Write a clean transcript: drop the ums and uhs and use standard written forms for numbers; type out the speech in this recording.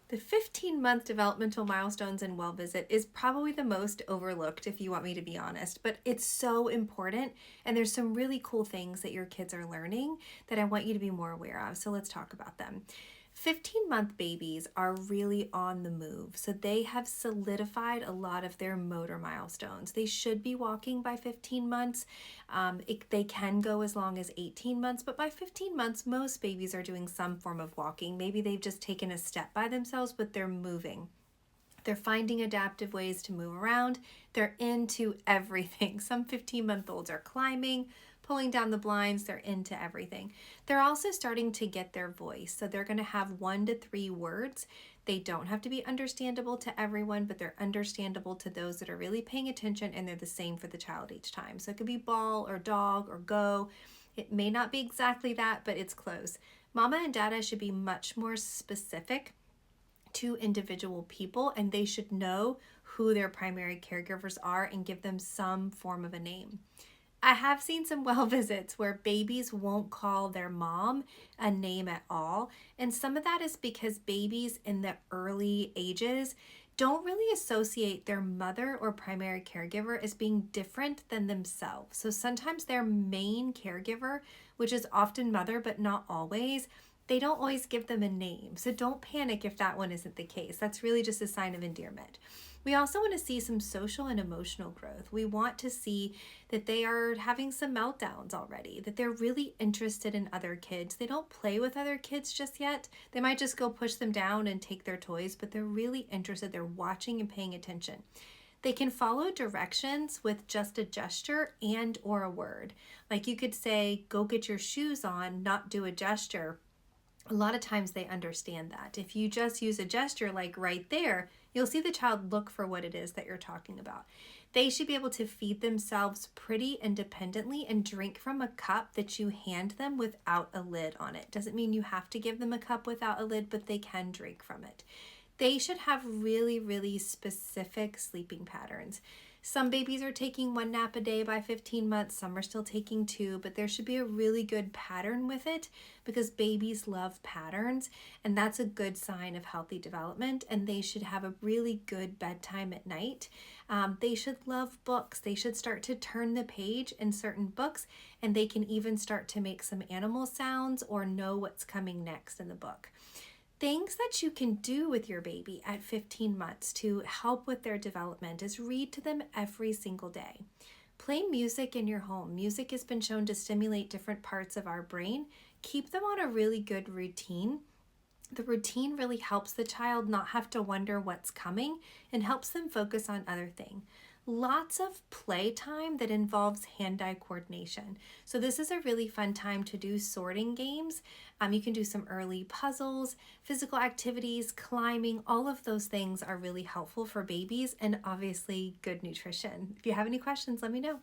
The 15-month developmental milestones and well visit is probably the most overlooked, if you want me to be honest, but it's so important, and there's some really cool things that your kids are learning that I want you to be more aware of. So let's talk about them. 15-month babies are really on the move, so they have solidified a lot of their motor milestones. They should be walking by 15 months. They can go as long as 18 months, but by 15 months, most babies are doing some form of walking. Maybe they've just taken a step by themselves, but they're moving. They're finding adaptive ways to move around. They're into everything. Some 15-month-olds are climbing, pulling down the blinds. They're into everything. They're also starting to get their voice. So they're going to have 1 to 3 words. They don't have to be understandable to everyone, but they're understandable to those that are really paying attention, and they're the same for the child each time. So it could be ball or dog or go. It may not be exactly that, but it's close. Mama and Dada should be much more specific to individual people, and they should know who their primary caregivers are and give them some form of a name. I have seen some well visits where babies won't call their mom a name at all, and some of that is because babies in the early ages don't really associate their mother or primary caregiver as being different than themselves. So sometimes their main caregiver, which is often mother but not always, they don't always give them a name. So don't panic if that one isn't the case. That's really just a sign of endearment. We also want to see some social and emotional growth. We want to see that they are having some meltdowns already, that they're really interested in other kids. They don't play with other kids just yet. They might just go push them down and take their toys, but they're really interested. They're watching and paying attention. They can follow directions with just a gesture and or a word. Like you could say, go get your shoes on, not do a gesture. A lot of times they understand that. If you just use a gesture like right there, you'll see the child look for what it is that you're talking about. They should be able to feed themselves pretty independently and drink from a cup that you hand them without a lid on it. Doesn't mean you have to give them a cup without a lid, but they can drink from it. They should have really, really specific sleeping patterns. Some babies are taking 1 nap a day by 15 months, some are still taking 2, but there should be a really good pattern with it because babies love patterns, and that's a good sign of healthy development, and they should have a really good bedtime at night. They should love books. They should start to turn the page in certain books, and they can even start to make some animal sounds or know what's coming next in the book. Things that you can do with your baby at 15 months to help with their development is read to them every single day. Play music in your home. Music has been shown to stimulate different parts of our brain. Keep them on a really good routine. The routine really helps the child not have to wonder what's coming and helps them focus on other things. Lots of playtime that involves hand-eye coordination. So this is a really fun time to do sorting games. You can do some early puzzles, physical activities, climbing. All of those things are really helpful for babies, and obviously good nutrition. If you have any questions, let me know.